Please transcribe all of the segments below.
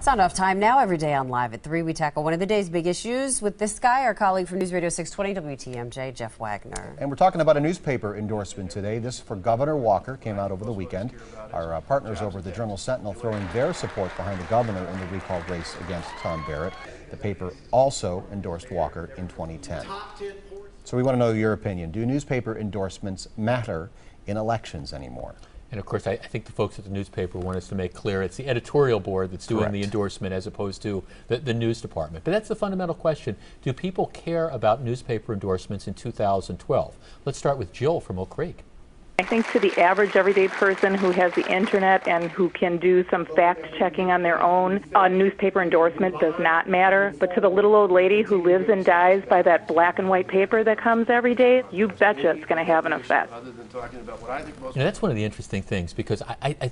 It's not enough time now. Every day on Live at 3, we tackle one of the day's big issues with this guy, our colleague from News Radio 620 WTMJ, Jeff Wagner. And we're talking about a newspaper endorsement today. This for Governor Walker came out over the weekend. Our partners over at the Journal-Sentinel throwing their support behind the governor in the recall race against Tom Barrett. The paper also endorsed Walker in 2010. So we want to know your opinion. Do newspaper endorsements matter in elections anymore? And of course, I think the folks at the newspaper want us to make clear it's the editorial board that's doing Correct. the endorsement as opposed to the news department. But that's the fundamental question. Do people care about newspaper endorsements in 2012? Let's start with Jill from Oak Creek. I think to the average everyday person who has the internet and who can do some fact-checking on their own, a newspaper endorsement does not matter. But to the little old lady who lives and dies by that black and white paper that comes every day, you betcha it's going to have an effect. That's one of the interesting things, because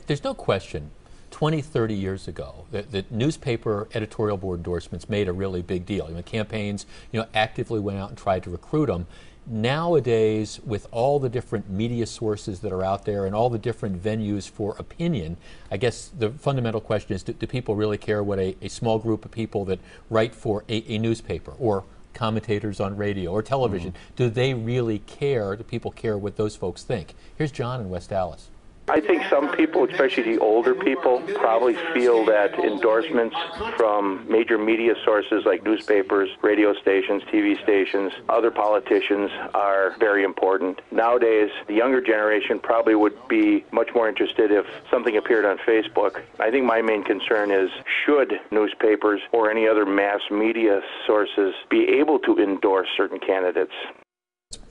there's no question 20, 30 years ago that newspaper editorial board endorsements made a really big deal. Campaigns actively went out and tried to recruit them. Nowadays, with all the different media sources that are out there and all the different venues for opinion, I guess the fundamental question is, do people really care what a small group of people that write for a newspaper or commentators on radio or television, do they really care? Do people care what those folks think? Here's John in West Dallas. I think some people, especially the older people, probably feel that endorsements from major media sources like newspapers, radio stations, TV stations, other politicians are very important. Nowadays, the younger generation probably would be much more interested if something appeared on Facebook. I think my main concern is, should newspapers or any other mass media sources be able to endorse certain candidates?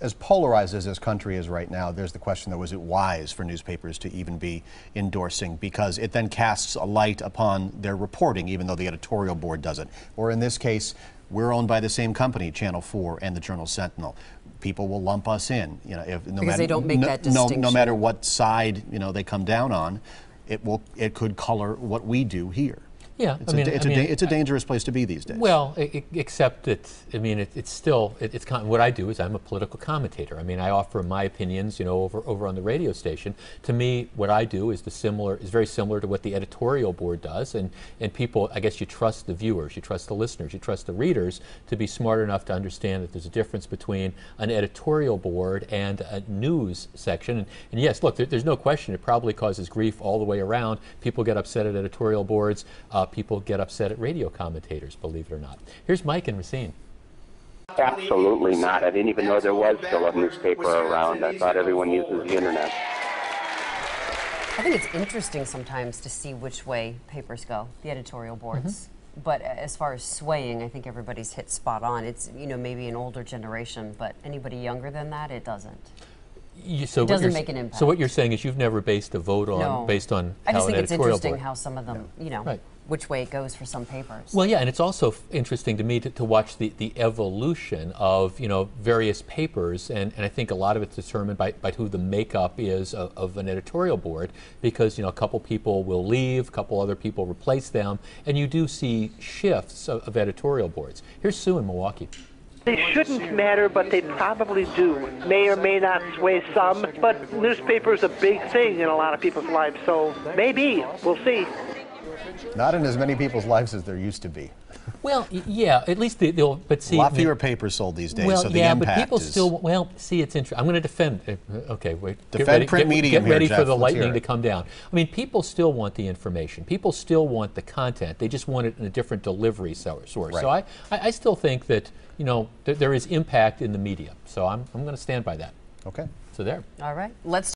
As polarized as this country is right now, there's the question, though, is it wise for newspapers to even be endorsing? Because it then casts a light upon their reporting, even though the editorial board doesn't. Or in this case, we're owned by the same company, Channel 4 and the Journal-Sentinel. People will lump us in, because they don't make that distinction. No matter what side, they come down on, it could color what we do here. Yeah, it's a dangerous place to be these days. Well, except that it's still kind of what I do is I'm a political commentator. I offer my opinions, over on the radio station. To me, what I do is very similar to what the editorial board does, and people, I guess, you trust the viewers, you trust the listeners, you trust the readers to be smart enough to understand that there's a difference between an editorial board and a news section. And yes, look, there's no question it probably causes grief all the way around. People get upset at editorial boards. People get upset at radio commentators, believe it or not. Here's Mike in Racine. Absolutely not. I didn't even know there was still a newspaper around. I thought everyone uses the internet. I think it's interesting sometimes to see which way papers go, the editorial boards. But as far as swaying, I think everybody's hit spot on. It's, maybe an older generation, but anybody younger than that, it doesn't. It doesn't make an impact. So what you're saying is you've never based a vote based on how an editorial board. I just think it's interesting how some of them, right, which way it goes for some papers. Well, yeah, and it's also interesting to me to watch the evolution of various papers, and I think a lot of it's determined by who the makeup is of an editorial board, because a couple people will leave, a couple other people replace them, and you do see shifts of editorial boards. Here's Sue in Milwaukee. They shouldn't matter, but they probably do. May or may not sway some, but newspapers are a big thing in a lot of people's lives, so maybe. We'll see. Not in as many people's lives as there used to be. Well, yeah, at least they'll, but see... A lot fewer papers sold these days, well, so the yeah, impact but people is... still, well, see, it's interesting. I'm going to defend, okay, wait. Defend print medium Get ready here, for the Jeff. lightning to come down. People still want the information. People still want the content. They just want it in a different delivery source. Right. So I still think that, there is impact in the media. So I'm going to stand by that. Okay. So there. All right. Let's